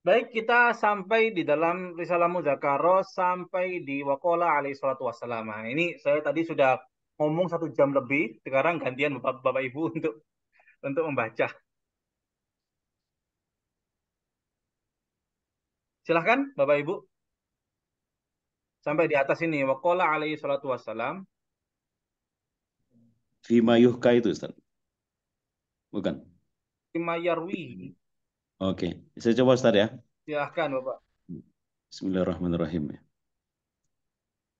Baik, kita sampai di dalam Risalah Mudzakarah sampai di Waqala alaihi salatu wassalam. Nah, ini saya tadi sudah ngomong 1 jam lebih, sekarang gantian Bapak Ibu untuk membaca. Silahkan Bapak Ibu sampai di atas ini Waqala alaihi salatu wassalam. Fima yuhka itu, Ustaz. Bukan. Imayarwi. Oke. Saya coba, Ustaz, ya. Silahkan Bapak. Bismillahirrahmanirrahim.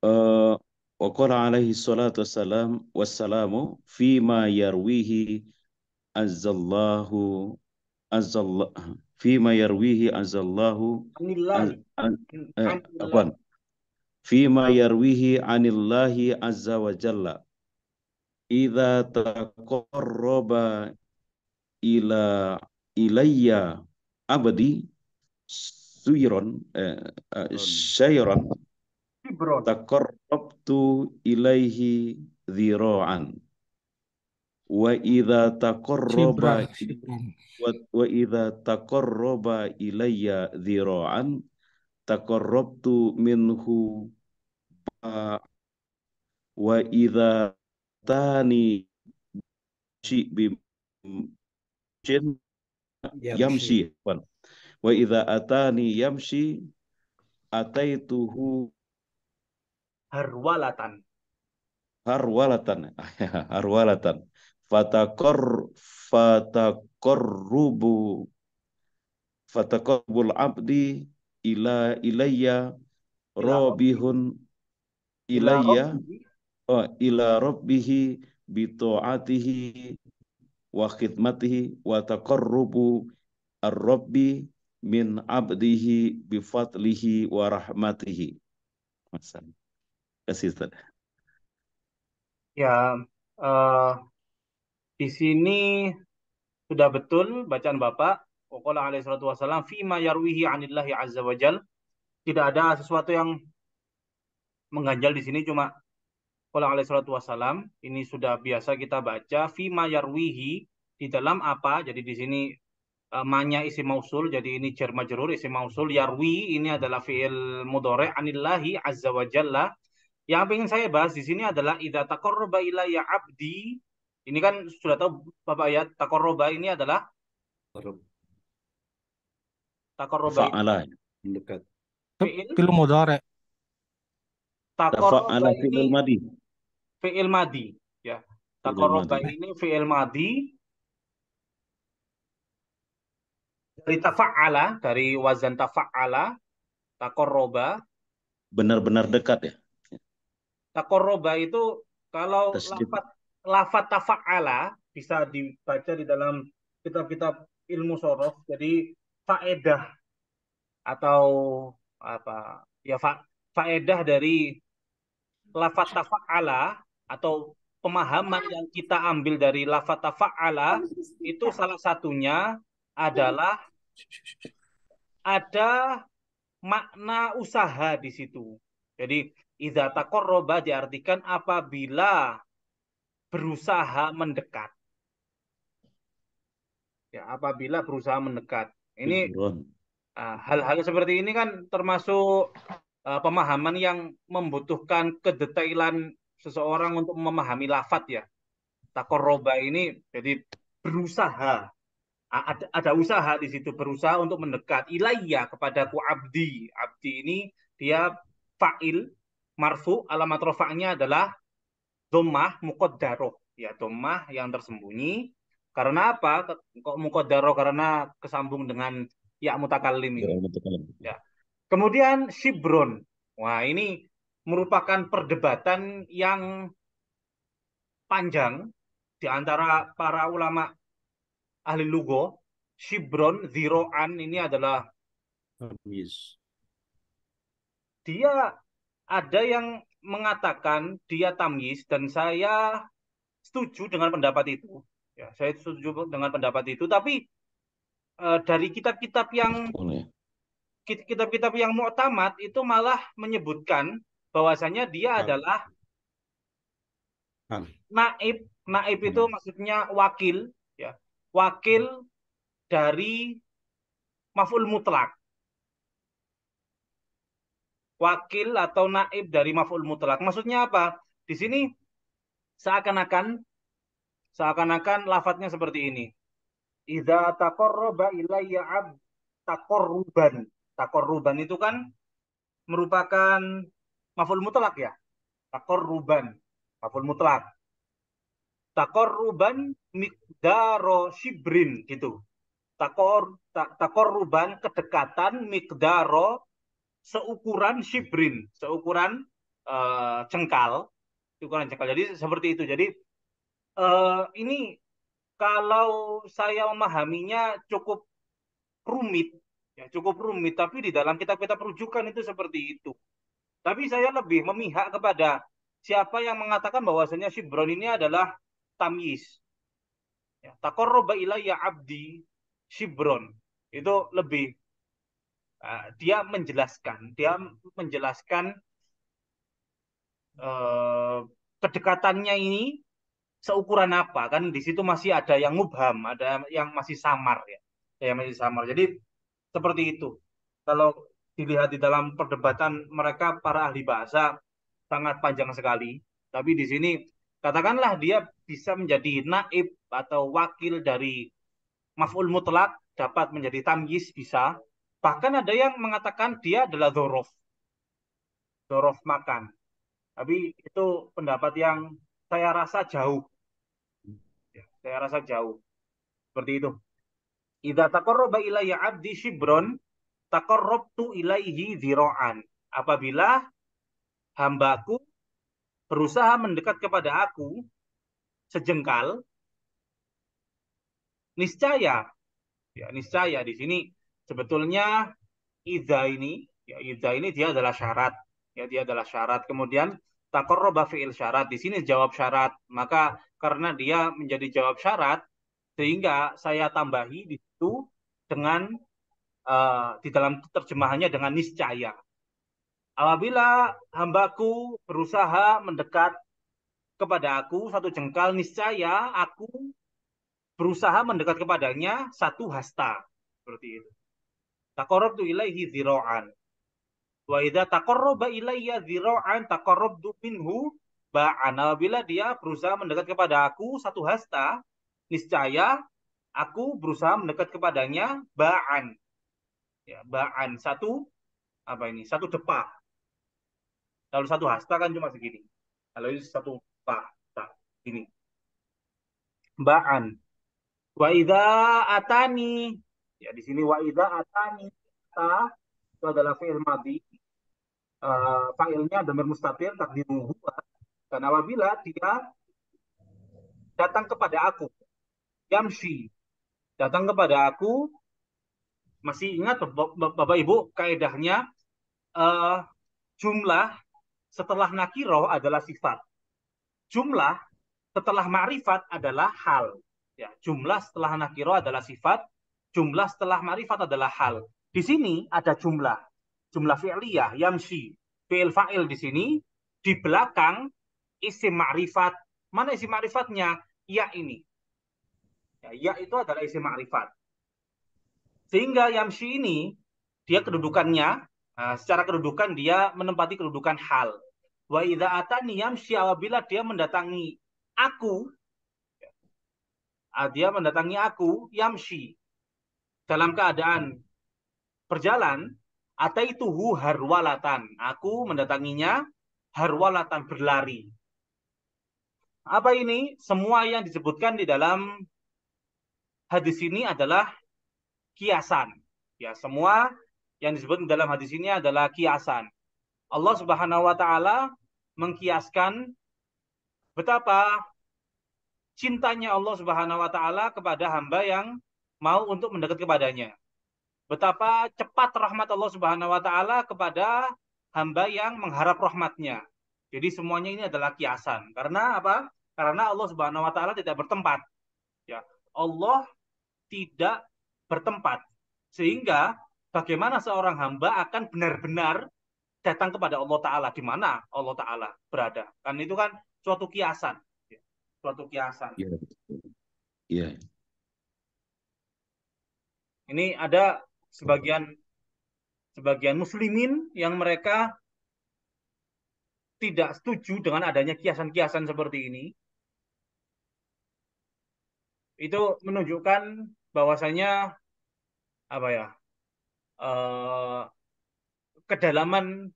Eh, wa qala alaihi salatu wassalamu fima yarwihi azzallahu azzallah fima yarwihi azzallahu az, Anillahi. az, Anillahi. afwan, fima yarwihi anillahi azza wa jalla idza taqarraba ila ilayya abdi suyron syairan Fibron. taqarrabtu ilaihi dhira'an wa idza taqarraba Shibran, Shibran. wa idza taqarraba ilayya dhira'an taqarrabtu minhu wa idza tani shi bim Yamshi. yamshi wa idza atani yamshi ataituhu Harwalatan. harwalatan harwalatan fatakor fatakorrubu fatakorbul abdi ilayya Ila Rabbi. robihun Ila ilayya Rabbi. ila rabbihi bito'atihi wa khidmatihi wa taqarrubu ar-rabbi min abdihi bifadlihi wa rahmatihi. Masalah. Kasih, Ustaz. Ya, eh, di sini sudah betul bacaan Bapak. Waqala alaihi salatu wassalam fima yarwihi anillahi azza wa jal. Tidak ada sesuatu yang mengganjal di sini, cuma qala alaihi salatu wassalam. Ini sudah biasa kita baca fima yarwihi, di dalam apa? Jadi di sini manya isim mausul, jadi ini jar majrur isim mausul. Yarwi ini adalah fiil mudhari anillahi azza wa jalla. Yang ingin saya bahas di sini adalah idza taqarraba ilayya abdi. Ini kan sudah tahu Bapak ya, taqarraba ini adalah taqarraba ini Fa'ala. Mendekat. fiil. Film mudhari. Taqarraba Fa'ala ini fi'il madi. fiil madi, ya. Fi'il Taqarraba madi. ini fiil madi dari tafa'ala, dari wazan tafa'ala, taqarraba. Benar-benar dekat, ya. Taqarraba itu kalau Tasdid. lafat tafa'ala bisa dibaca di dalam kitab-kitab ilmu sorof. Jadi faedah atau apa ya, faedah dari lafat tafa'ala atau pemahaman yang kita ambil dari lafat tafa'ala itu salah satunya adalah ada makna usaha di situ. Jadi idza taqarraba diartikan apabila berusaha mendekat. Ya, apabila berusaha mendekat. Ini Hijron. hal-hal seperti ini kan termasuk pemahaman yang membutuhkan kedetailan seseorang untuk memahami lafat ya. Taqarraba ini jadi berusaha. Ada usaha di situ, berusaha untuk mendekat. Ilayya, kepadaku abdi. Abdi ini dia fa'il marfu, alamat rofa'nya adalah dhammah muqaddarah. Ya, dhammah yang tersembunyi. Karena apa? Kok muqaddarah? Karena kesambung dengan ya mutakallim Ya, ini. betul. Ya. Kemudian shibron. Wah, ini merupakan perdebatan yang panjang di antara para ulama ahli lugo. Shibron, ziroan ini adalah Habis. dia, ada yang mengatakan dia tamyiz dan saya setuju dengan pendapat itu. Ya, saya setuju dengan pendapat itu. Tapi dari Boleh. kitab-kitab yang mu'tamad itu malah menyebutkan bahwasanya dia Hal. adalah Hal. naib. Naib itu maksudnya wakil, ya. Wakil dari maf'ul mutlak. wakil atau naib dari maf'ul mutlak. Maksudnya apa? Di sini seakan-akan lafadznya seperti ini. Idza taqarraba ilayya 'abd taqarruban. Taqarruban itu kan merupakan maf'ul mutlak ya. Taqarruban, maf'ul mutlak. Taqarruban miqdaro shibrin gitu. Taqarruban kedekatan miqdaro seukuran shibrin, seukuran jengkal, ukuran jengkal. Jadi seperti itu. Jadi ini kalau saya memahaminya cukup rumit, ya cukup rumit. Tapi di dalam kitab-kitab rujukan itu seperti itu. Tapi saya lebih memihak kepada siapa yang mengatakan bahwasanya shibron ini adalah tamyiz. Ya, taqarraba ilayya abdi shibron. Itu lebih dia menjelaskan uh, kedekatannya ini seukuran apa kan di situ masih ada yang mubham, ada yang masih samar ya. Yang masih samar. Jadi seperti itu. Kalau dilihat di dalam perdebatan mereka para ahli bahasa sangat panjang sekali. Tapi di sini katakanlah dia bisa menjadi naib atau wakil dari maf'ul mutlak, dapat menjadi tamyiz bisa. Bahkan ada yang mengatakan dia adalah dzorof makan. Tapi itu pendapat yang saya rasa jauh. Ya, saya rasa jauh. Seperti itu. Idza taqarraba ilayya 'abdi shibron, taqarrabtu ilaihi dzira'an. Apabila hambaku berusaha mendekat kepada aku sejengkal, niscaya, ya niscaya di sini sebetulnya idza ini dia adalah syarat, ya dia adalah syarat. Kemudian taqarraba fi'il syarat, di sini jawab syarat. Maka karena dia menjadi jawab syarat, sehingga saya tambahi di situ dengan di dalam terjemahannya dengan niscaya. Apabila hambaku berusaha mendekat kepada aku satu jengkal, niscaya aku berusaha mendekat kepadanya satu hasta. Seperti itu. Taqarrabtu ilaihi dzira'an. Wa idza taqarraba ilayya dzira'an taqarrabtu minhu ba'an. Apabila dia berusaha mendekat kepada aku satu hasta, niscaya aku berusaha mendekat kepadanya ba'an. Ya, ba'an satu apa ini? Satu depa. Kalau satu hasta kan cuma segini. Kalau ini satu depa, ini. Ba'an. Wa idza atani, ya di sini wa idza atani ta itu adalah fi'il madhi. Fa'ilnya dhamir mustatir takdiruhu, dan apabila dia datang kepada aku, yamshi, datang kepada aku, masih ingat Bapak Ibu kaidahnya jumlah setelah nakiroh adalah sifat. Jumlah setelah ma'rifat adalah hal. Ya, jumlah setelah nakiroh adalah sifat, jumlah setelah ma'rifat adalah hal. Di sini ada jumlah fi'liyah, yamshi, fi'il fa'il di sini, di belakang isim ma'rifat. Mana isim ma'rifatnya? Ya ini. Ya itu adalah isim ma'rifat. Sehingga yamshi ini, dia kedudukannya, secara kedudukan dia menempati kedudukan hal. Wa idza atani yamshi, apabila dia mendatangi aku, yamshi, dalam keadaan berjalan, ataituhu harwalatan. Aku mendatanginya harwalatan, berlari. Apa ini? Semua yang disebutkan di dalam hadis ini adalah kiasan. Ya, semua yang disebut di dalam hadis ini adalah kiasan. Allah Subhanahu wa taala mengkiaskan betapa cintanya Allah Subhanahu wa taala kepada hamba yang mau untuk mendekat kepadanya. Betapa cepat rahmat Allah Subhanahu wa taala kepada hamba yang mengharap rahmatnya. Jadi semuanya ini adalah kiasan. Karena apa? Karena Allah Subhanahu wa taala tidak bertempat. Ya, Allah tidak bertempat. Sehingga bagaimana seorang hamba akan benar-benar datang kepada Allah taala, di mana Allah taala berada. Kan itu kan suatu kiasan. Ya, suatu kiasan. Iya. Iya. Ini ada sebagian muslimin yang mereka tidak setuju dengan adanya kiasan-kiasan seperti ini, itu menunjukkan bahwasanya apa ya, eh, kedalaman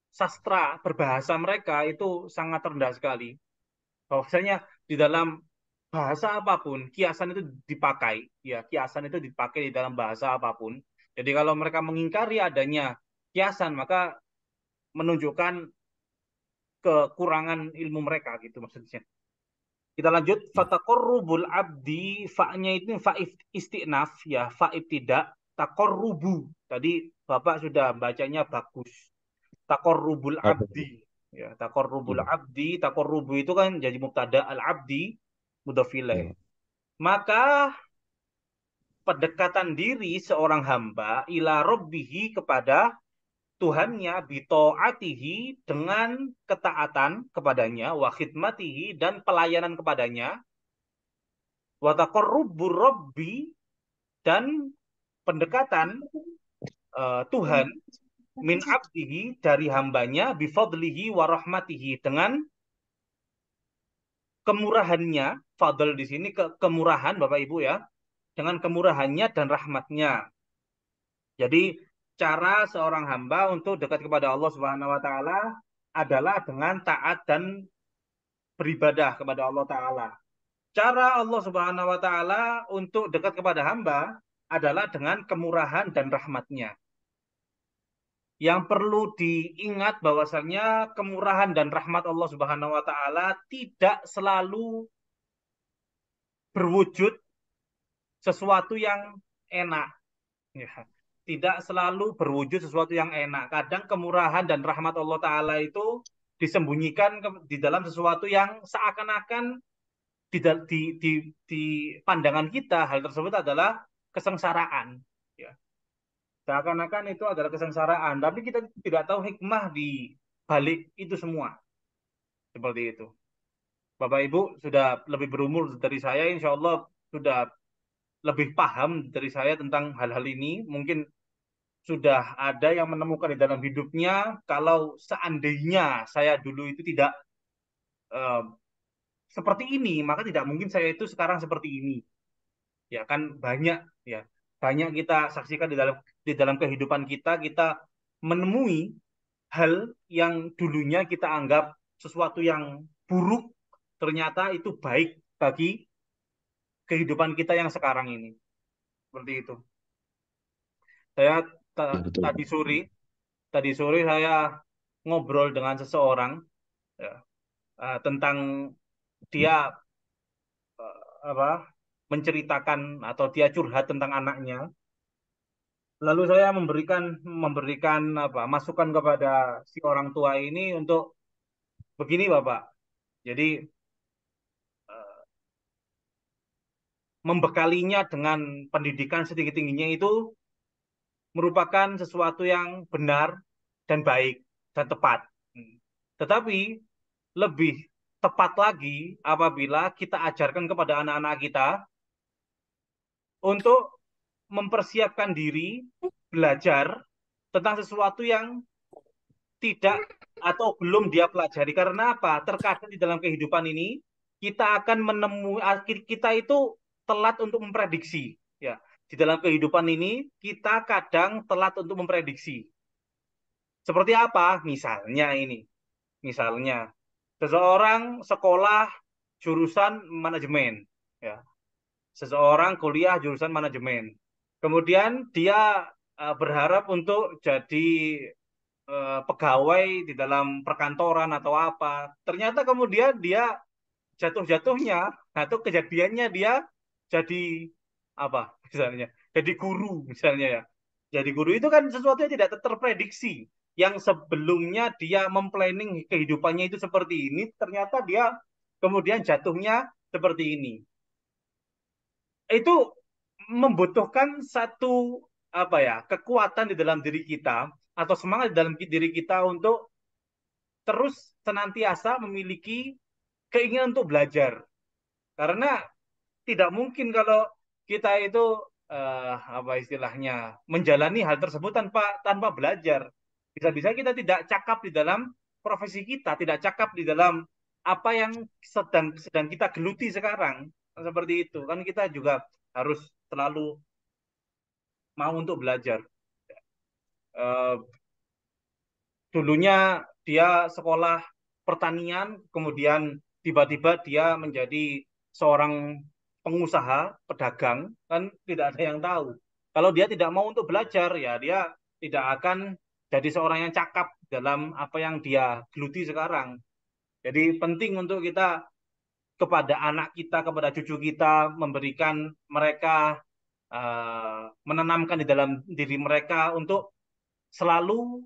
sastra berbahasa mereka itu sangat rendah sekali. Bahwasanya di dalam bahasa apapun kiasan itu dipakai, ya kiasan itu dipakai di dalam bahasa apapun. Jadi kalau mereka mengingkari adanya kiasan, maka menunjukkan kekurangan ilmu mereka gitu maksudnya. Kita lanjut, fataqarrubul abdi, fa-nya itu fa istinaf ya, fa tidak, taqarrubu. Tadi Bapak sudah bacanya bagus. Taqarrubul abdi ya, taqarrubul Ya. abdi, taqarrubu itu kan jadi mubtada, al abdi mudhof ilaih. Ya. Maka pendekatan diri seorang hamba ila rabbihi kepada Tuhannya, bito'atihi dengan ketaatan kepadanya, wa khidmatihi dan pelayanan kepadanya, wa taqarrubur rabbi dan pendekatan Tuhan min abdihi dari hambanya, bifadlihi wa rahmatihi dengan kemurahannya, fadl di sini kemurahan Bapak Ibu ya, dengan kemurahannya dan rahmatnya. Jadi cara seorang hamba untuk dekat kepada Allah Subhanahu wa taala adalah dengan taat dan beribadah kepada Allah taala. Cara Allah Subhanahu wa taala untuk dekat kepada hamba adalah dengan kemurahan dan rahmatnya. Yang perlu diingat bahwasanya kemurahan dan rahmat Allah Subhanahu wa taala tidak selalu berwujud sesuatu yang enak. Ya. Tidak selalu berwujud sesuatu yang enak. Kadang kemurahan dan rahmat Allah Ta'ala itu disembunyikan di dalam sesuatu yang seakan-akan di pandangan kita hal tersebut adalah kesengsaraan. Ya. Seakan-akan itu adalah kesengsaraan. Tapi kita tidak tahu hikmah di balik itu semua. Seperti itu. Bapak Ibu sudah lebih berumur dari saya, insya Allah sudah lebih paham dari saya tentang hal-hal ini. Mungkin sudah ada yang menemukan di dalam hidupnya kalau seandainya saya dulu itu tidak eh, seperti ini, maka tidak mungkin saya itu sekarang seperti ini. Ya kan banyak ya, banyak kita saksikan di dalam kehidupan kita, kita menemui hal yang dulunya kita anggap sesuatu yang buruk, ternyata itu baik bagi kehidupan kita yang sekarang ini. Seperti itu. Saya Ya, betul. tadi sore saya ngobrol dengan seseorang ya, tentang dia apa menceritakan atau dia curhat tentang anaknya. Lalu saya memberikan apa masukan kepada si orang tua ini untuk begini Bapak. Jadi membekalinya dengan pendidikan setinggi-tingginya itu merupakan sesuatu yang benar dan baik dan tepat. Tetapi lebih tepat lagi apabila kita ajarkan kepada anak-anak kita untuk mempersiapkan diri belajar tentang sesuatu yang tidak atau belum dia pelajari. Karena apa? Terkadang di dalam kehidupan ini kita akan menemui kita itu telat untuk memprediksi. Ya, di dalam kehidupan ini kita kadang telat untuk memprediksi. Seperti apa? Misalnya seseorang sekolah jurusan manajemen, ya. Seseorang kuliah jurusan manajemen. Kemudian dia berharap untuk jadi pegawai di dalam perkantoran atau apa. Ternyata kemudian dia jatuh-jatuhnya, atau kejadiannya dia jadi apa misalnya, jadi guru misalnya ya. Jadi guru itu kan sesuatu yang tidak terprediksi. Yang sebelumnya dia memplanning kehidupannya itu seperti ini, ternyata dia kemudian jatuhnya seperti ini. Itu membutuhkan satu apa ya kekuatan di dalam diri kita atau semangat di dalam diri kita untuk terus senantiasa memiliki keinginan untuk belajar. Karena tidak mungkin kalau kita itu apa istilahnya menjalani hal tersebut tanpa belajar. Bisa-bisa kita tidak cakap di dalam profesi kita, tidak cakap di dalam apa yang sedang kita geluti sekarang. Seperti itu. Kan kita juga harus selalu mau untuk belajar. Eh, Dulunya dia sekolah pertanian, kemudian tiba-tiba dia menjadi seorang pengusaha, pedagang, kan tidak ada yang tahu. Kalau dia tidak mau untuk belajar, ya dia tidak akan jadi seorang yang cakap dalam apa yang dia geluti sekarang. Jadi penting untuk kita kepada anak kita, kepada cucu kita, memberikan mereka, menanamkan di dalam diri mereka untuk selalu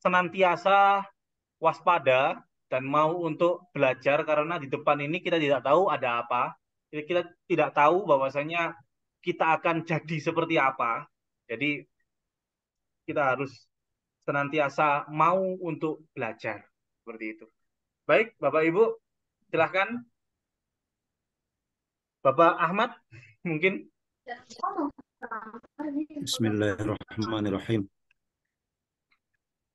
senantiasa waspada dan mau untuk belajar karena di depan ini kita tidak tahu ada apa. Kita tidak tahu bahwasanya kita akan jadi seperti apa. Jadi kita harus senantiasa mau untuk belajar. Seperti itu. Baik, Bapak Ibu, silahkan. Bapak Ahmad, mungkin. Bismillahirrahmanirrahim.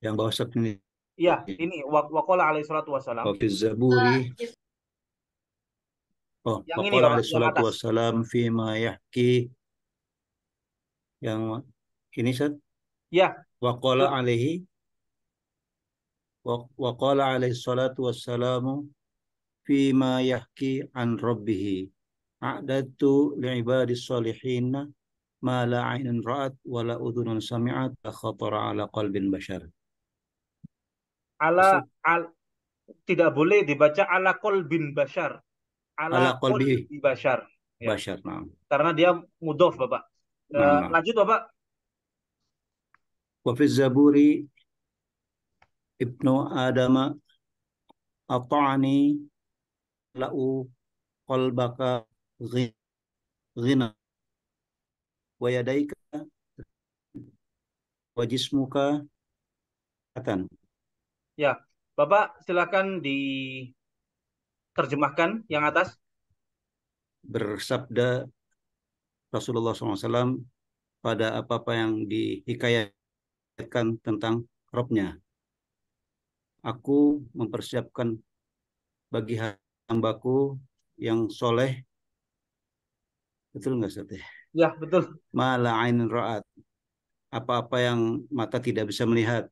Yang bawah ini. Iya, ini waqala alaihi salatu wassalam. Wa fi zaburi. Oh, Yang ini waqala Bapak, alaihi yang salatu atas. wassalam fima yahki. Yang ini Ustaz? Ya. Waqala alaihi waqala alaihi salatu wassalamu fima yahki an rabbih. A'dadtu li'ibadis salihin ma la 'ainun ra'at wa la udhunun sami'at khatara 'ala qalbin bashar. Tidak boleh dibaca ala qalbin bashar. Ala qalbi bashar. Ya. Bashar, nah. Karena dia mudhof, Bapak. Nah. Lanjut, Bapak. Wa fi zaburi ibnu adama ata'ani la'u qalbaka ghina wa yadaika wa jismuka atan. Ya, Bapak silakan diterjemahkan yang atas. Bersabda Rasulullah SAW pada apa-apa yang dihikayatkan tentang Robnya. Aku mempersiapkan bagi hambaku yang soleh. Betul nggak, Ustaz? Ya, betul. Mala ainun ra'at. Apa-apa yang mata tidak bisa melihat.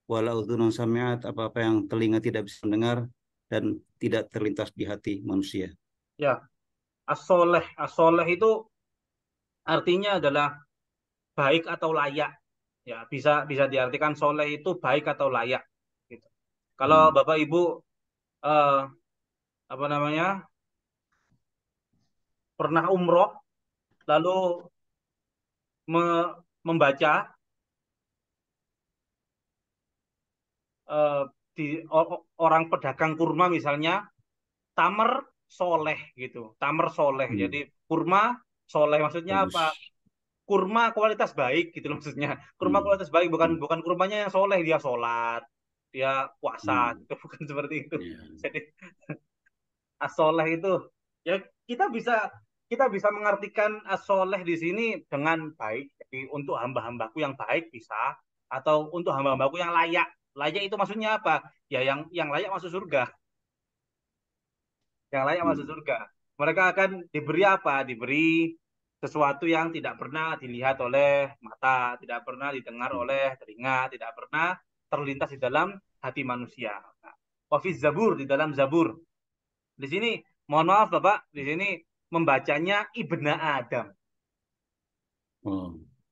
Wala udhunun sami'at. Apa-apa yang telinga tidak bisa mendengar dan tidak terlintas di hati manusia. Ya, as-soleh. As-soleh itu artinya adalah baik atau layak. Ya, bisa diartikan soleh itu baik atau layak. Gitu. Kalau Bapak Ibu pernah umroh lalu membaca di orang pedagang kurma misalnya, tamer soleh gitu, tamer soleh. Jadi kurma soleh maksudnya apa? Kurma kualitas baik gitu maksudnya. Kurma kualitas baik, bukan kurmanya yang soleh dia sholat, dia puasa gitu, bukan seperti itu. Jadi as-soleh itu ya kita bisa mengartikan as-soleh di sini dengan baik. Jadi untuk hamba-hambaku yang baik bisa, atau untuk hamba-hambaku yang layak. Layak itu maksudnya apa? Ya yang layak masuk surga. Yang layak masuk surga. Mereka akan diberi apa? Diberi sesuatu yang tidak pernah dilihat oleh mata, tidak pernah didengar oleh telinga, tidak pernah terlintas di dalam hati manusia. Wafiz Zabur, di dalam Zabur. Di sini, mohon maaf Bapak, di sini membacanya Ibna Adam.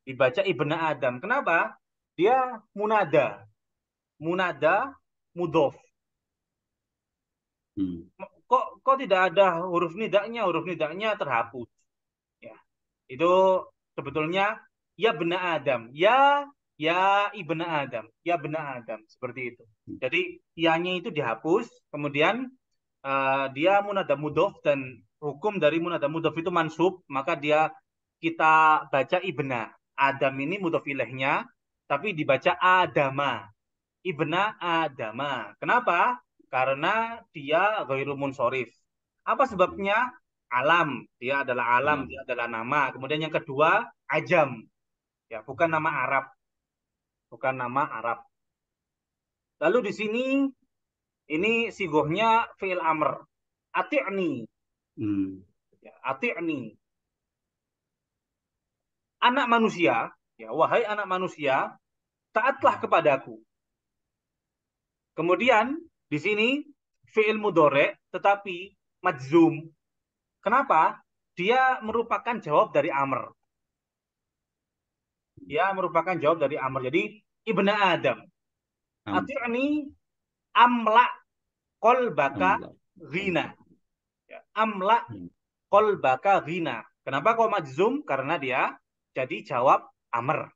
Dibaca Ibna Adam. Kenapa? Dia munada. Munada, mudhof. Kok tidak ada huruf nidaknya? Huruf nidaknya terhapus. Ya. Itu sebetulnya ya bena Adam. Ya ibna Adam. Ya bena Adam. Seperti itu. Jadi ianya itu dihapus. Kemudian dia munada mudhof, dan hukum dari munada mudhof itu mansub, maka kita baca ibna. Adam ini mudhof ilaihnya, tapi dibaca Adama. Ibna Adama. Kenapa? Karena dia ghairu munsorif. Apa sebabnya? Alam. Dia adalah alam, dia adalah nama. Kemudian yang kedua, ajam. Ya, bukan nama Arab. Bukan nama Arab. Lalu di sini ini sigohnya fi'il amr. Ati'ni. Ya, ati'ni. Anak manusia, ya, wahai anak manusia, taatlah kepadaku. Kemudian di sini fi'il mudhari tetapi majzum. Kenapa? Dia merupakan jawab dari amr. Dia merupakan jawab dari amr. Jadi ibna Adam. Ati'ni amla qalbaka ghina. Ya, amla qalbaka ghina. Kenapa kok majzum? Karena dia jadi jawab amr.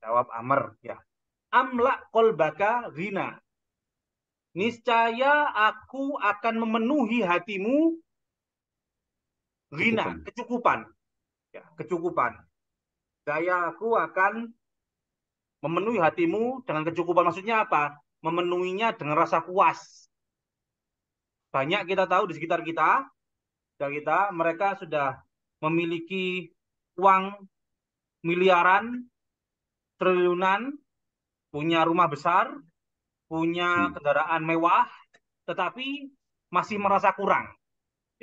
Jawab amr, ya. Amla qalbaka ghina. Niscaya aku akan memenuhi hatimu ghina, kecukupan. Ya, kecukupan. Saya aku akan memenuhi hatimu dengan kecukupan. Maksudnya apa? Memenuhinya dengan rasa puas. Banyak kita tahu di sekitar kita mereka sudah memiliki uang miliaran, triliunan, punya rumah besar, punya kendaraan mewah, tetapi masih merasa kurang.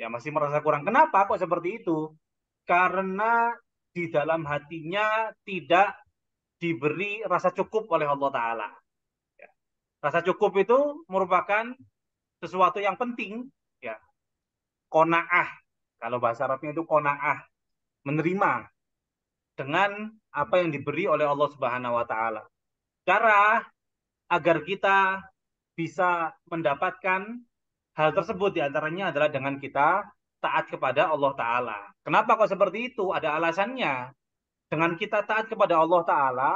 Ya, masih merasa kurang. Kenapa kok seperti itu? Karena di dalam hatinya tidak diberi rasa cukup oleh Allah Ta'ala. Ya. Rasa cukup itu merupakan sesuatu yang penting. Ya. Qanaah. Kalau bahasa Arabnya itu qanaah. Menerima dengan apa yang diberi oleh Allah Subhanahu wa Ta'ala. Cara agar kita bisa mendapatkan hal tersebut diantaranya adalah dengan kita taat kepada Allah Ta'ala. Kenapa kok seperti itu? Ada alasannya. Dengan kita taat kepada Allah Ta'ala,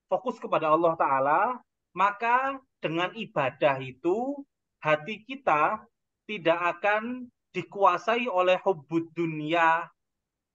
fokus kepada Allah Ta'ala, maka dengan ibadah itu hati kita tidak akan dikuasai oleh hubbud dunia,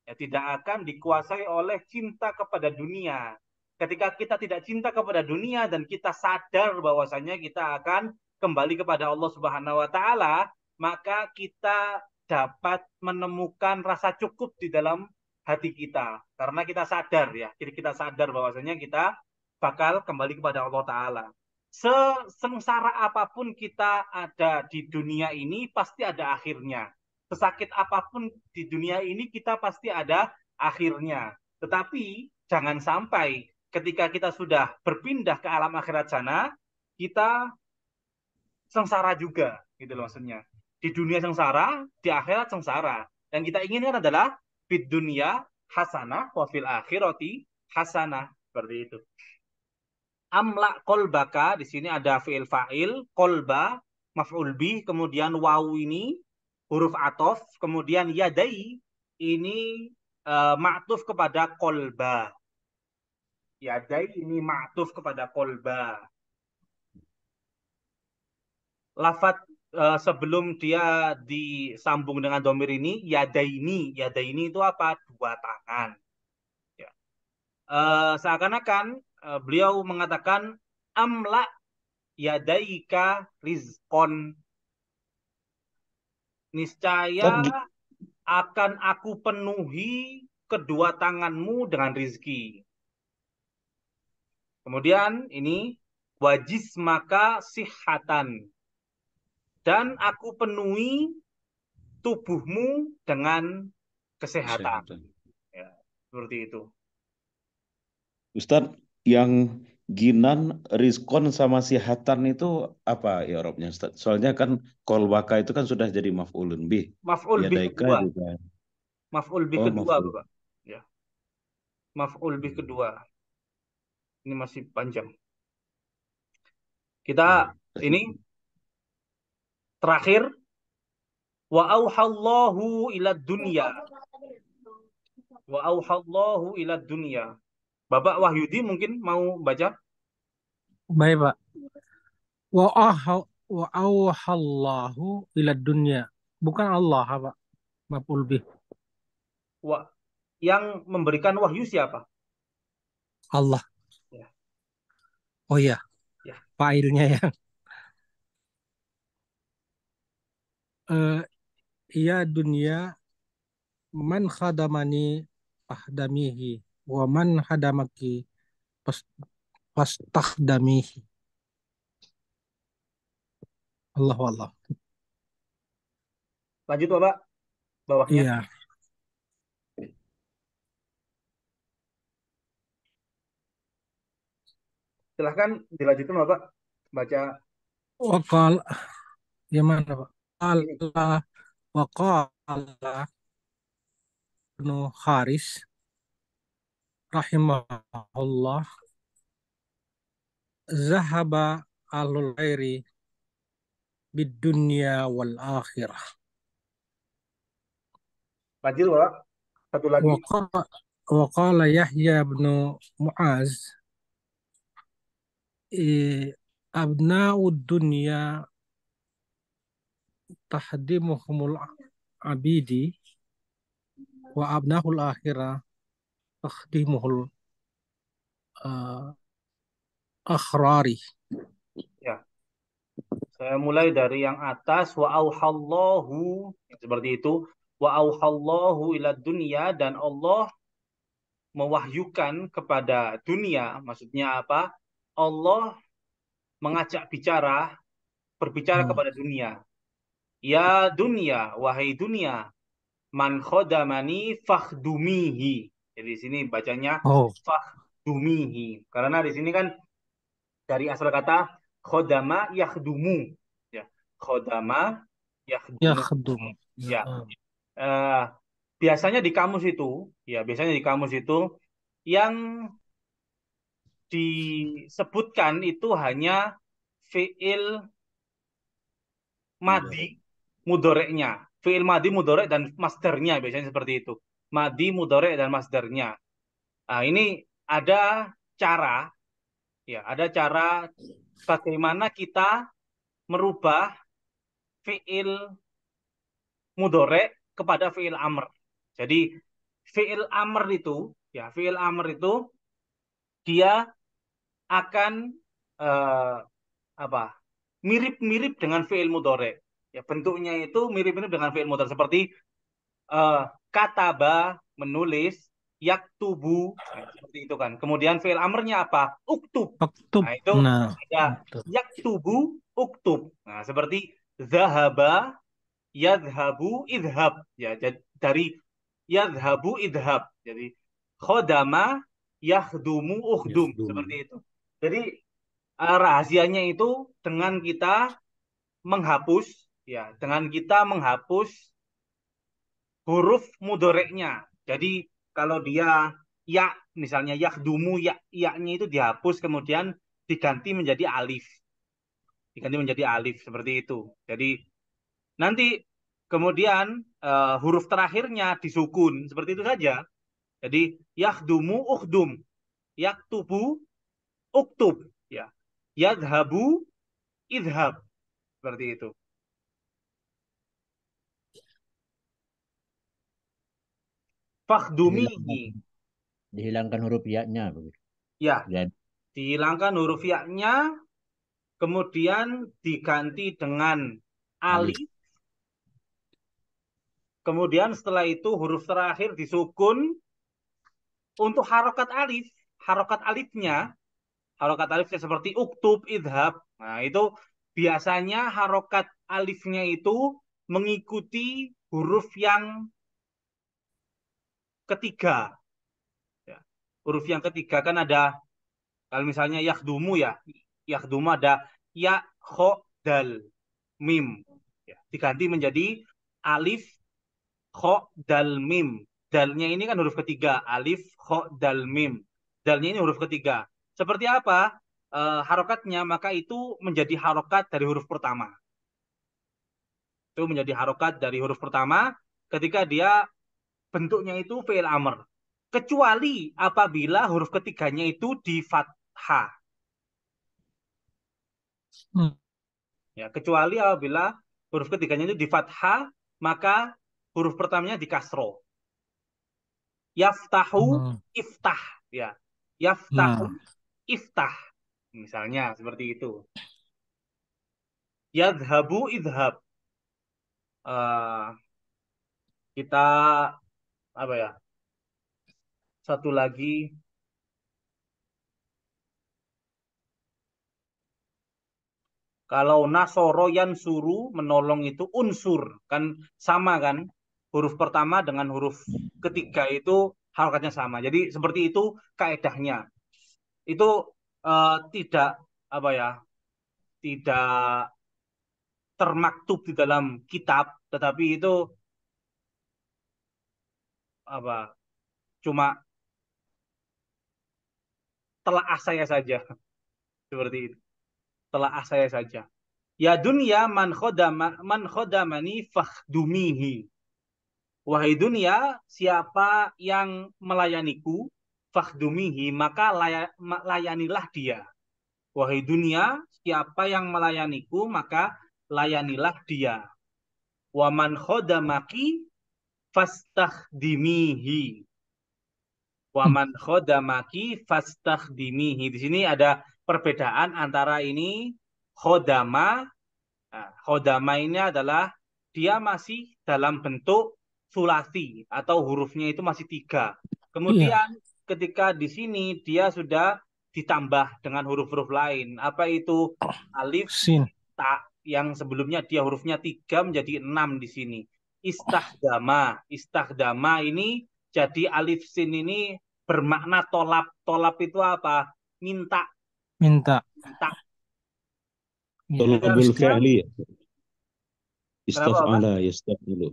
ya, tidak akan dikuasai oleh cinta kepada dunia. Ketika kita tidak cinta kepada dunia dan kita sadar bahwasanya kita akan kembali kepada Allah Subhanahu wa Ta'ala, maka kita dapat menemukan rasa cukup di dalam hati kita. Karena kita sadar, ya, kita sadar bahwasanya kita bakal kembali kepada Allah Ta'ala. Sesengsara apapun kita ada di dunia ini, pasti ada akhirnya. Sesakit apapun di dunia ini, kita pasti ada akhirnya. Tetapi jangan sampai ketika kita sudah berpindah ke alam akhirat sana, kita sengsara juga, gitu loh maksudnya. Di dunia sengsara, di akhirat sengsara. Yang kita inginkan adalah fid dunya hasanah wa fil akhirati hasanah, seperti itu. Amla kolbaka, di sini ada fi'il fa'il, kolba, maf'ul bih, kemudian waw ini huruf atof, kemudian yadai ini ma'tuf kepada kolba. Yadai ini ma'tuf kepada kolba. Lafat sebelum dia disambung dengan domir ini, yadaini. Yadaini itu apa? Dua tangan. Ya. Seakan-akan beliau mengatakan amla yadaika rizkon, niscaya akan aku penuhi kedua tanganmu dengan rizki. Kemudian ini wajis maka sihatan, dan aku penuhi tubuhmu dengan kesehatan. Ya, seperti itu. Ustadz, yang ginan, rizkon sama sihatan itu apa ya Robnya Ustadz? Soalnya kan kolbaka itu kan sudah jadi maf'ulun bih. Maf'ul Ya bih daika kedua. juga. Maf'ul bih kedua, Maf'ul. Bapak. Ya. Maf'ul bih kedua. Ini masih panjang. Kita ini terakhir, wa auhallahu ila dunya. Wa auhallahu ila dunya. Bapak Wahyudi mungkin mau baca? Baik, Pak. Wa auhallahu ila dunya. Bukan Allah, Pak. Maf'ul bih. Wa, yang memberikan wahyu siapa? Allah. Ya. Oh iya. Ya. Failnya ya. Ya dunia man khadamani ahdamihi wa man hadamaki pas takhdamihi. Allah Allah. Lanjut Bapak, bawahnya. Iya. Silahkan dilanjutkan Bapak, baca Wakal, yang mana Pak? ini. Allah, waqala Ibnu Haris rahimahullah, zahaba ahlul khairi bid dunya wal akhirah. Lanjut Bapak, satu lagi. Waqala waqala Yahya bin Muaz, abna'ud dunya tahdimuhumul abidi wa abnahul akhirah takhdimuhul uh, akhrari. Ya, saya mulai dari yang atas. Wa auhallahu, seperti itu. Wa auhallahu ila dunya, dan Allah mewahyukan kepada dunia. Maksudnya apa? Allah mengajak berbicara Hmm. kepada dunia. Ya dunia, wahai dunia, man khodamani fakhdumihi. Jadi di sini bacanya Oh, fakhdumihi. Karena di sini kan dari asal kata khodama yakhdumu. Ya, khodama yakhdumu. yakhdum. Ya, Hmm. eh, biasanya di kamus itu, yang disebutkan itu hanya fiil madi mudoreknya. Fiil madi mudorek dan masdernya biasanya seperti itu. Madi mudorek dan masdernya. Nah, ini ada cara, ada cara bagaimana kita merubah fiil mudorek kepada fiil amr. Jadi fiil amr itu dia akan eh, apa? Mirip-mirip dengan fiil mudorek. Ya, bentuknya itu mirip-mirip dengan fiil mudorek seperti eh, kataba menulis, yaktubu, nah, seperti itu kan. Kemudian fiil amrnya apa? Uktub. Maktub. Nah, itu Nah, ada itu. yaktubu, uktub. Nah, seperti zahaba, yadhabu, idhab. Ya, dari yadhabu, idhab. Jadi khodama, yakhdumu, ukhdum. Yakhdum. Seperti itu. Jadi rahasianya itu dengan kita menghapus, dengan kita menghapus huruf mudoreknya. Jadi kalau dia ya, misalnya yakdumu, ya-nya itu dihapus kemudian diganti menjadi alif. Diganti menjadi alif seperti itu. Jadi nanti kemudian huruf terakhirnya disukun seperti itu saja. Jadi yakdumu ukhdum, yaktubu uktub, ya. Yadhabu idhab, seperti itu. Fakhdumihi, Dihilangkan, dihilangkan huruf ya-nya begitu. ya. Jadi Dihilangkan huruf ya-nya, kemudian diganti dengan alif. alif, kemudian setelah itu huruf terakhir disukun. Untuk harokat alifnya seperti uktub, idhab. Nah, itu biasanya harokat alifnya itu mengikuti huruf yang ketiga. Ya. Huruf yang ketiga kan ada, kalau misalnya yakdumu ada ya, kho, dal, mim. Ya. Diganti menjadi alif, kho, dal, mim. Dalnya ini kan huruf ketiga. Alif, kho, dal, mim. Dalnya ini huruf ketiga. Seperti apa harokatnya? Maka itu menjadi harokat dari huruf pertama. Itu menjadi harokat dari huruf pertama ketika dia bentuknya itu fi'il amr. Kecuali apabila huruf ketiganya itu di fathah. Hmm. Ya, kecuali apabila huruf ketiganya itu di fathah, maka huruf pertamanya di kasro. Yaftahu, Hmm. iftah, ya. Yaftahu, Nah, iftah, misalnya seperti itu. Yadhabu, idhab. Eh, kita apa ya? Satu lagi, Kalau nasoro yansuru menolong itu unsur kan sama kan, huruf pertama dengan huruf ketiga itu harokatnya sama. Jadi seperti itu kaedahnya. Itu tidak apa ya, tidak termaktub di dalam kitab, tetapi itu apa, cuma telaah saya saja. Seperti itu, telaah saya saja. Ya dunia man khodamani fakhdumihi. Wahai dunia, siapa yang melayaniku, fakhdumihi, maka layanilah dia. Wahai dunia, siapa yang melayaniku, maka layanilah dia. Wa man khodamaki fastakhdimihi. Wa man khodamaki fastakhdimihi. Di sini ada perbedaan antara ini khodama. Nah, khodama ini adalah dia masih dalam bentuk sulasi atau hurufnya itu masih 3. Iya, Kemudian ketika di sini dia sudah ditambah dengan huruf-huruf lain. Apa itu? Alif, sin. ta, yang sebelumnya dia hurufnya 3 menjadi 6 di sini. Istakhdama. Istakhdama ini jadi alif sin ini bermakna tolap. Tolap itu apa? Minta. Minta. Minta. Iya. Tolabul Seharusnya, fi'li kenapa Pak? istaf'ala yastaf'ilu.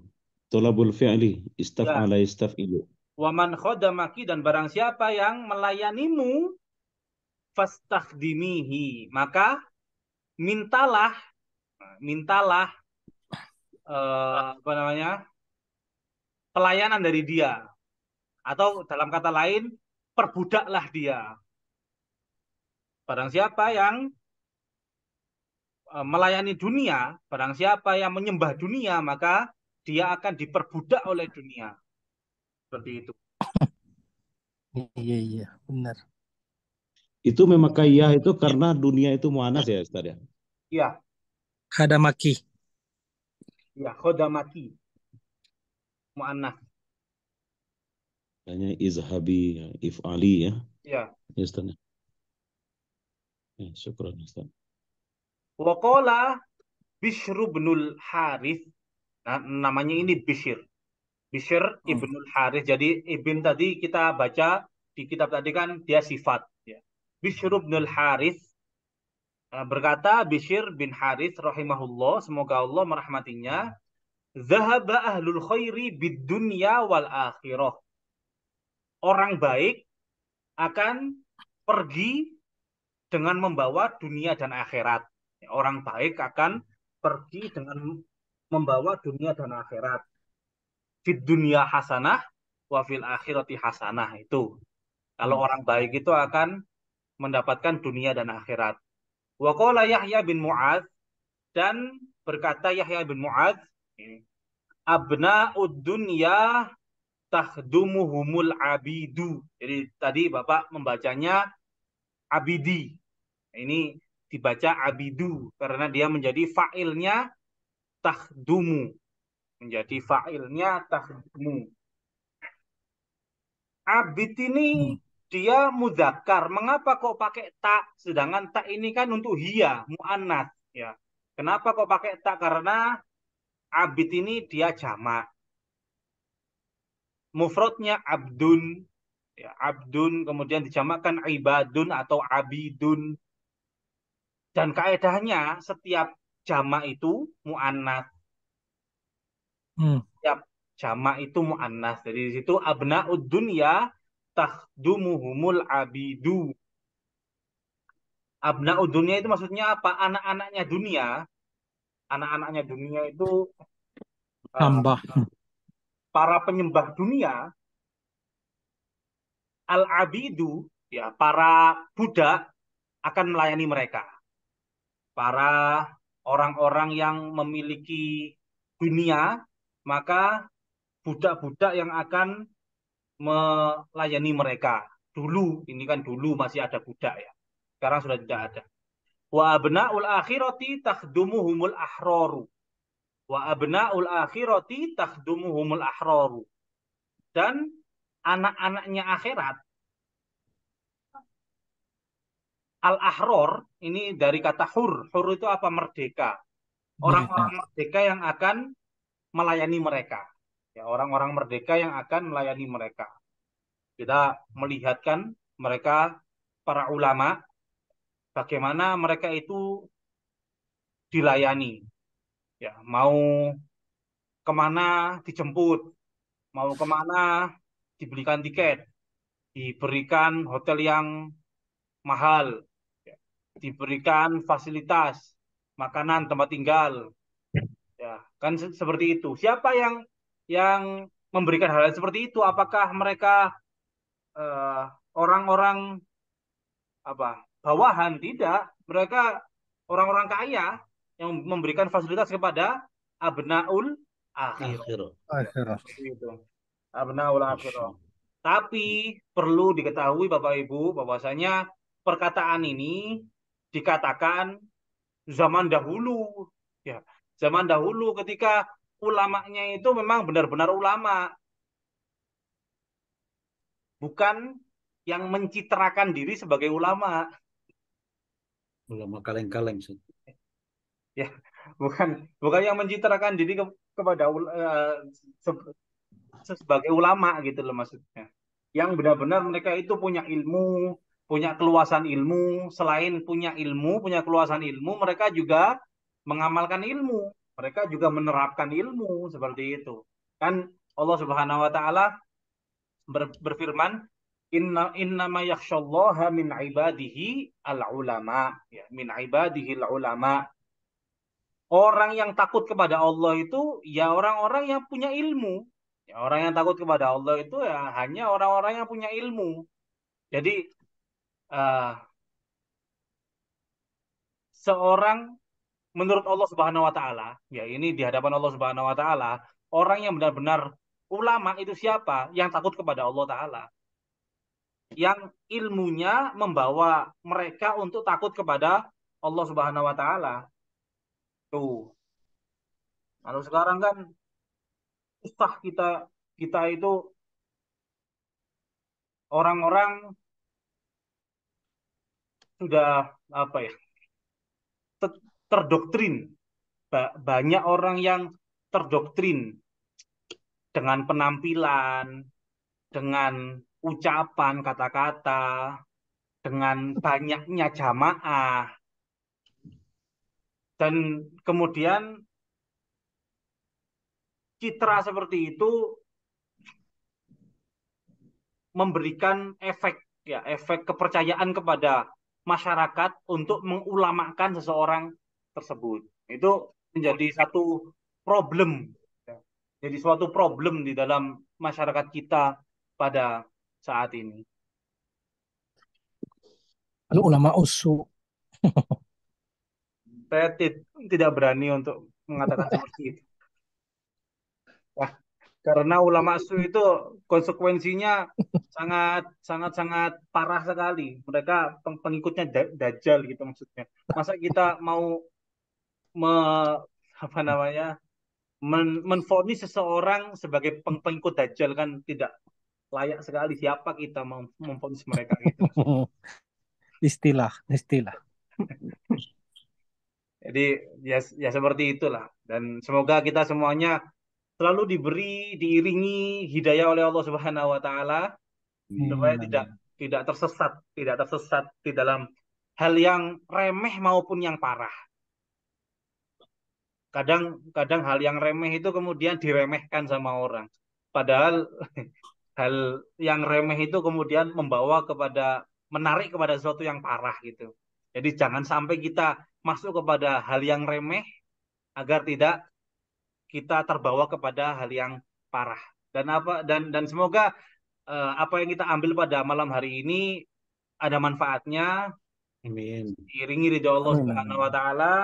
Tolabul fi'li Ya. istaf'ala yastaf'ilu. Waman khodamaki, dan barang siapa yang melayanimu, fastakhdimihi, maka mintalah, mintalah apa namanya, pelayanan dari dia, atau dalam kata lain, perbudaklah dia. Barang siapa yang melayani dunia, barang siapa yang menyembah dunia, maka dia akan diperbudak oleh dunia. Seperti itu. Iya, iya, benar. Itu memakai ya itu karena dunia itu muannas ya Ustaz ya. Iya, Hadamaki. ya, khodamaki, mu'annas. Hanya izhabi, if'ali ya. Ya. Ya Ustaz. Ya, syukran Ustaz. Waqala Bishr binul Harith. Nah, namanya ini Bishr. Bishr ibnul Harith. Jadi ibn tadi kita baca di kitab tadi kan dia sifat. Ya. Bishr binul Harith berkata, Bishr bin Harith rahimahullah, semoga Allah merahmatinya, Zahaba ahlul khairi bid dunya wal akhirah. Orang baik akan pergi dengan membawa dunia dan akhirat. Orang baik akan pergi dengan membawa dunia dan akhirat. Fid dunia hasanah wa fil akhirati hasanah. Itu. Kalau orang baik itu akan mendapatkan dunia dan akhirat. Wa qala Yahya bin Mu'adz, dan berkata Yahya bin Mu'adz, abna'ud dunya takhdumuhumul abidu. Jadi tadi Bapak membacanya abidi. Ini dibaca abidu karena dia menjadi fa'ilnya takhdumu. Menjadi fa'ilnya takhdumu. Abid ini dia mudzakkar. Mengapa kok pakai tak? Sedangkan tak ini kan untuk hiya, mu'annas. Ya. Kenapa kok pakai tak? Karena abid ini dia jamak. Mufradnya abdun. Ya, abdun kemudian dijamakkan ibadun atau abidun. Dan kaedahnya setiap jamak itu mu'annas. Setiap jamak itu mu'annas. Jadi di situ abna'ud dunya takhdumuhumul abidu. Abna'ud dunya itu maksudnya apa? Anak-anaknya dunia. Anak-anaknya dunia itu Tambah. para penyembah dunia. Al-abidu, ya, para budak akan melayani mereka. Para orang-orang yang memiliki dunia, maka budak-budak yang akan melayani mereka. Dulu, ini kan dulu masih ada budak ya. Sekarang sudah tidak ada. Wa abna'ul akhirati takhdumuhumul ahroru. Wa abna'ul akhirati takhdumuhumul ahroru. Dan anak-anaknya akhirat, al-ahror ini dari kata hur. Hur itu apa? Merdeka. Orang-orang merdeka yang akan melayani mereka. Ya, orang-orang merdeka yang akan melayani mereka. Kita melihatkan mereka, para ulama, bagaimana mereka itu dilayani. Ya, mau kemana dijemput, mau kemana dibelikan tiket, diberikan hotel yang mahal, ya, diberikan fasilitas, makanan, tempat tinggal. Ya, kan seperti itu. Siapa yang memberikan hal seperti itu? Apakah mereka eh, orang-orang apa bawahan? Tidak, mereka orang-orang kaya yang memberikan fasilitas kepada abnaul akhir. Akhirah. Akhirah. Seperti itu. Abnaul akhir. Masya Allah. Tapi perlu diketahui Bapak Ibu bahwasanya perkataan ini dikatakan zaman dahulu. Ya, zaman dahulu ketika ulamanya itu memang benar-benar ulama, bukan yang mencitrakan diri sebagai ulama. Ulama kaleng-kaleng. Ya, bukan bukan yang mencitrakan diri kepada sebagai ulama gitu loh maksudnya. Yang benar-benar mereka itu punya ilmu, punya keluasan ilmu, selain punya ilmu, punya keluasan ilmu, mereka juga mengamalkan ilmu. Mereka juga menerapkan ilmu seperti itu. Kan Allah Subhanahu wa taala berfirman, innama yakhsyallaha min ibadihi al ulama, ya, min ibadihi al ulama. Orang yang takut kepada Allah itu ya orang-orang yang punya ilmu. Ya, orang yang takut kepada Allah itu ya hanya orang-orang yang punya ilmu. Jadi eh, seorang menurut Allah Subhanahu wa taala, ya ini di hadapan Allah Subhanahu wa taala, orang yang benar-benar ulama itu siapa? Yang takut kepada Allah taala. Yang ilmunya membawa mereka untuk takut kepada Allah Subhanahu wa taala. Tuh. Kalau sekarang kan susah kita itu orang-orang sudah apa ya terdoktrin. Banyak orang yang terdoktrin dengan penampilan, dengan ucapan kata-kata, dengan banyaknya jamaah, dan kemudian citra seperti itu memberikan efek kepercayaan kepada masyarakat untuk mengulamakan seseorang tersebut. Itu menjadi satu problem, jadi suatu problem di dalam masyarakat kita pada saat ini. Ulama usu. Saya tidak berani untuk mengatakan seperti itu. Wah, karena ulama su itu konsekuensinya sangat parah sekali. Mereka pengikutnya dajjal gitu maksudnya. Masa kita mau me, apa namanya menvonis seseorang sebagai pengikut dajjal, kan tidak layak sekali. Siapa kita mau memvonis mereka gitu. Istilah. Jadi ya seperti itulah. Dan semoga kita semuanya selalu diiringi hidayah oleh Allah Subhanahu wa taala supaya tidak tersesat di dalam hal yang remeh maupun yang parah. Kadang hal yang remeh itu kemudian diremehkan sama orang. Padahal hal yang remeh itu kemudian menarik kepada sesuatu yang parah gitu. Jadi jangan sampai kita masuk kepada hal yang remeh agar tidak kita terbawa kepada hal yang parah. Dan semoga apa yang kita ambil pada malam hari ini ada manfaatnya, Amin. diiringi ridho Allah Subhanahu wa taala,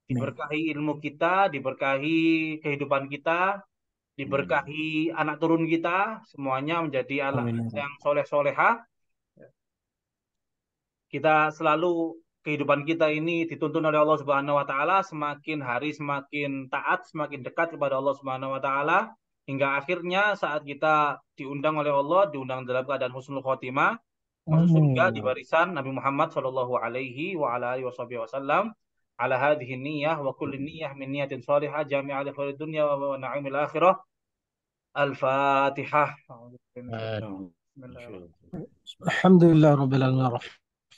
diberkahi ilmu kita, diberkahi kehidupan kita, diberkahi anak turun kita, semuanya menjadi anak yang soleh-soleha. Kita selalu kehidupan kita ini dituntun oleh Allah Subhanahu wa taala, semakin hari semakin taat, semakin dekat kepada Allah Subhanahu wa taala, hingga akhirnya saat kita diundang oleh Allah, diundang dalam keadaan husnul khotimah, masuk surga di Amin. barisan Nabi Muhammad sallallahu alaihi wa ala alihi wasallam ala hadhihi niyyah wa kulli niyyah min niyatin salihah jami'ah li khairid dunya wa na'imil akhirah. Al-Fatihah. Bismillahirrahmanirrahim. Alhamdulillah Rabbil Alamin.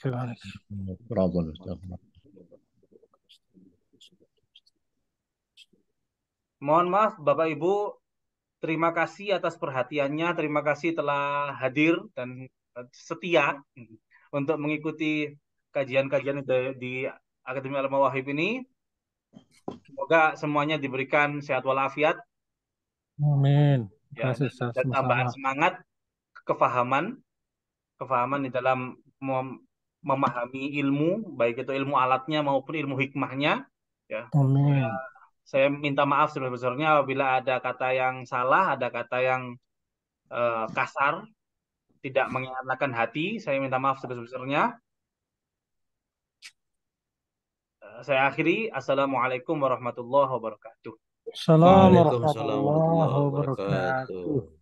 Ar-Rahman. Rabbul Mohon maaf Bapak Ibu, terima kasih atas perhatiannya, terima kasih telah hadir dan setia untuk mengikuti kajian-kajian di Akademi Al-Mawahib ini. Semoga semuanya diberikan sehat walafiat Amin. ya, Terima kasih dan tambahan sama-sama. semangat, kefahaman di dalam memahami ilmu, baik itu ilmu alatnya maupun ilmu hikmahnya. Ya, Amin. saya minta maaf sebesar-besarnya apabila ada kata yang salah, ada kata yang kasar, tidak mengenakan hati. Saya minta maaf sebesar-besarnya. Saya akhiri. Assalamualaikum warahmatullahi wabarakatuh. Assalamualaikum Waalaikumsalam warahmatullahi warahmatullahi wabarakatuh. wabarakatuh.